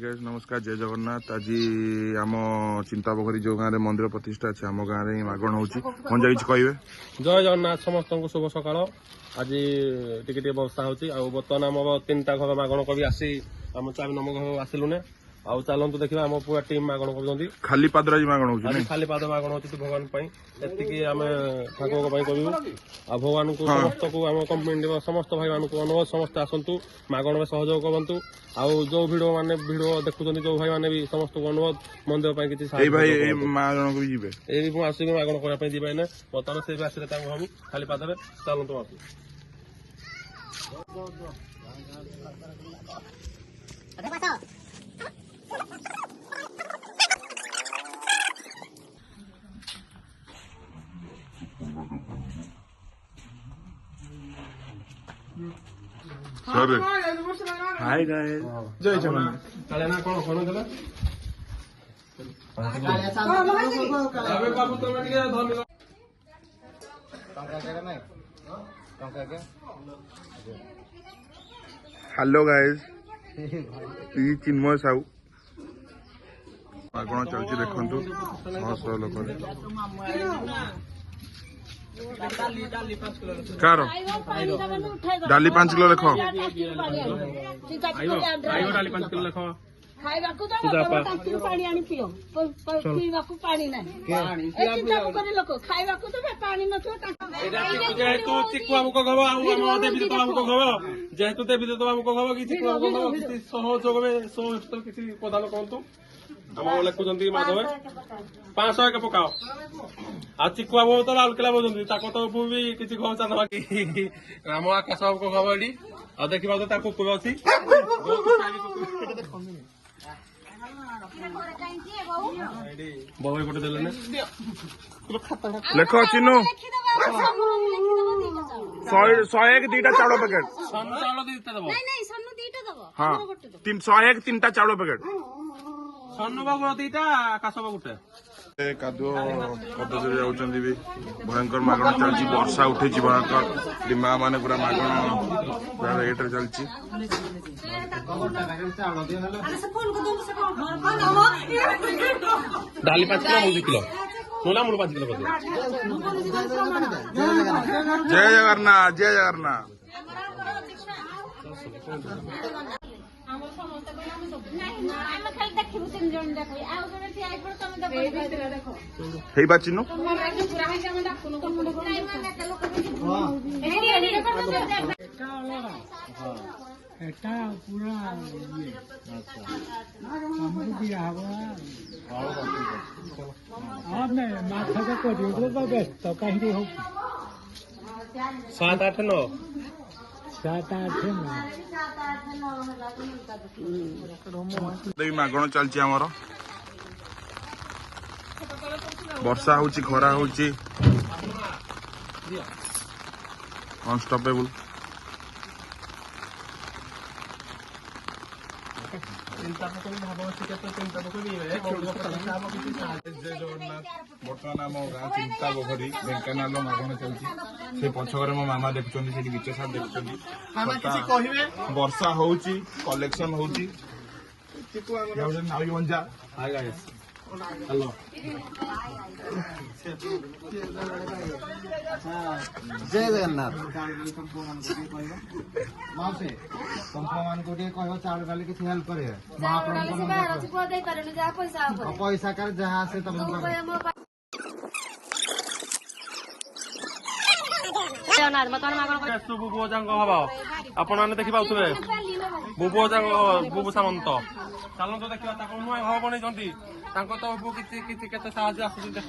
Guys नमस्कार जय जगन्नाथ। आज आम चिंतापोखरी जो गाँव में मंदिर प्रतिष्ठा अच्छे आम गाँव में मागण हो कह जय जगन्नाथ समस्त शुभ सकाल। आज टे वर्षा हो बर्तमान आम 3टा घर मागण करी आसी आम 4 नंबर घर आसिलुने आउ चलतु देखा आम पूरा टीम मागण कर खाली पाद मागण हो खाली पाद मागण हो भगवान ये आम ठाकुर करू आ भगवान को समस्त को आम कम्युनिटी समस्त भाई मान अनुरोध समस्त आसतु मागण में सहयोग करूँ आउ जो भिड़ माने भिड़ देखुं जो भाई मैंने भी समस्त को अनुरोध मंदिर किसी आसिक मागण करने जी बर्तमान से भी आसे भाव खाली पादे चलतु आस हाय गाइस जय जगन्नाथ। काले ना कौन फोन देला बाबू तुम टिके धन्यवाद हेलो गाइस ये चिन्मय साहू मागण चलती देखु 100 लोक कार डाली 5 किलो रख डाली 5 किलो रख खाइबाकू तो पानी आनी पियो पीवाकू पानी नहीं चिंता करे लोक खाइबाकू तो पानी नथो जेहेतु चिकु हमको घब आम देवी तो हमको घब जेहेतु देवी तो हमको घब कि चिकु हमको घब किसी सहयोग में सहस्थल किसी प्रदान करतु आम लिखुंट माधव 500 एक पकाओ आ चिकु बाबू तो लालकिला बोलते तो भी किसी घब चाल बाकी आम आकाश बाबू को घब एटी आ देखा तो कुकुर अच्छी बबई पटे देले लेख चिन्नु 101 2टा चाउल पैकेट हाँ 101 3टा चाउल पैकेट सन्नु बाबू 2टा आकाश बाबू गोटे कादुओ पद्धति जाऊँगी भी भयंकर मागण चलती वर्षा उठे भयंकर माँ मैंने पूरा मागण पूरा रेट चलती डाली 5 किलो मुझे किलो मोला मुझे 5 किलो जय जगन्नाथ जय जगन्नाथ। चिन्नु सात आठ नौ मागण चलती आमर वर्षा होची खरा होची अनस्टपेबल बर्तमान आम गाँ चिंतापोखरी ढेंकानाल मागण चलती से पछघर मो मामा देखुं विचे सार देखुं वर्षा होची कलेक्शन होची मंजा हेलो जय जगन्नाथ माउसी मान को चाउल डाली किसी हेल्प करे पैसा कर जहाँ से तुम आपण मैंने देखी पाथे बुबू सामंत चलत देखा नुआ घर बनई तो बबू किसी साहय आस देख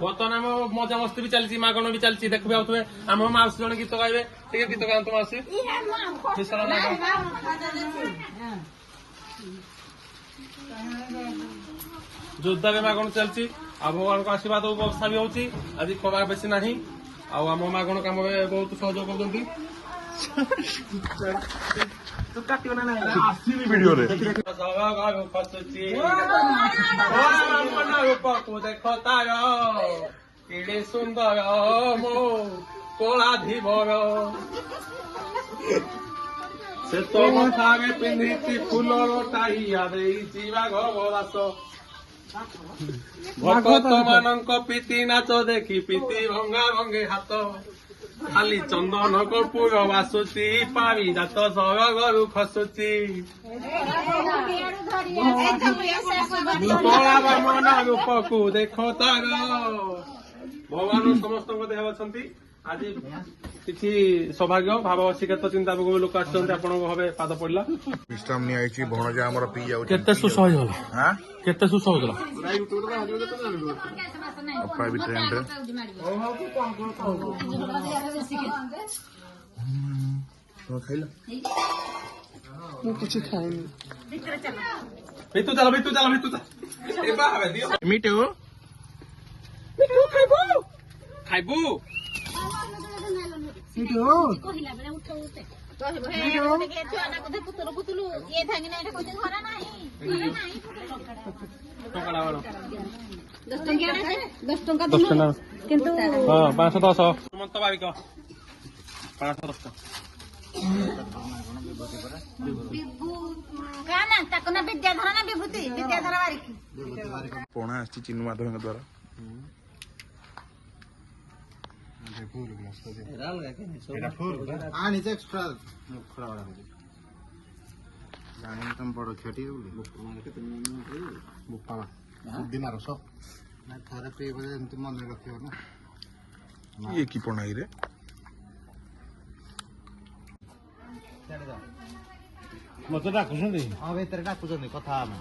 बर्तमान आम मजा मस्ती भी चलती मागण भी चलती देखी पाथे आम माउसी जन गीत गाइबे गीत गाँव माउसी जोरदार मागण चलती आ भगवान को आशीर्वाद वर्षा भी होची आज खरा बेसी ना आम मागण कम बहुत सहयोग कर सुंदर मो कला धीवर ସେ ତମ ସାଙ୍ଗେ ପିନ୍ଧିଛି ଫୁଲର ଟାହିଆ ଦେଇଛି ବାଘ ବରାସ ଭକ୍ତ ମାନଙ୍କ ପିତି ନାଚ ଦେଖି ପିତି ଭଙ୍ଗା ଭଙ୍ଗେ ହାତ ଖାଲି ଚନ୍ଦନ କର୍ପୂର ବାସୁଛି ପାଣି ଜାତ ସରଗରୁ ଖସୁଛି କଳା ବାମନ ରୂପକୁ ଦେଖ ତାର ଭଗବାନ ସମସ୍ତଙ୍କ ଦେହ ଅଛନ୍ତି ଆଜି କିଛି ସୌଭାଗ୍ୟ ଭାବ ଶିକ୍ଷିତ ଚିନ୍ତାକୁ ଲୋକ ଆସିଛନ୍ତି ଆପଣଙ୍କ ଭାବେ ପାଦ ପଡିଲା ବିଶ୍ରାମ ନିଆଯାଇଛି ଭଣଜା ଆମର ପିଇ ଯାଉଛି କେତେ ସୁସ ହେଇଗଲା କେତେ ସୁସ ହଉଥିଲା ଅପା ବି ଟ୍ରେନରେ ଖାଇଲ କିଛି ଖାଇନି ଭିତୁ ଚାଲ ମିଟୁ ଖାଇବୁ କହିଲା ବେଳେ ଉଠ ଉଠେ ଟଙ୍କା ବେଳ 10 ଟଙ୍କା 10 ଟଙ୍କା କିନ୍ତୁ ହଁ 510 ସୁମନ୍ତ ବାରିକ 510 ତାକୁ ନା ବିଦ୍ୟାଧର ନା ବିଭୂତି ବିଦ୍ୟାଧର ବାରିକି ପଣା ଆସିଛି ଚିନୁ ମାଧବଙ୍କ ଦ୍ୱାରା ଆଣିଛି ଏକ୍ସଟ୍ରା ଜାଣିନି ତମେ ବଡ କ୍ଷତି ଦିନ ରସ ଥରେ ପିଇବ ଏମିତି ମନେ ରଖିବ ନା ଇଏ କି ପଣା ଇରେ ମତେ ଡାକୁଛନ୍ତି ହଁ ଭିତରେ ଡାକୁଛନ୍ତି କଥା ଆମେ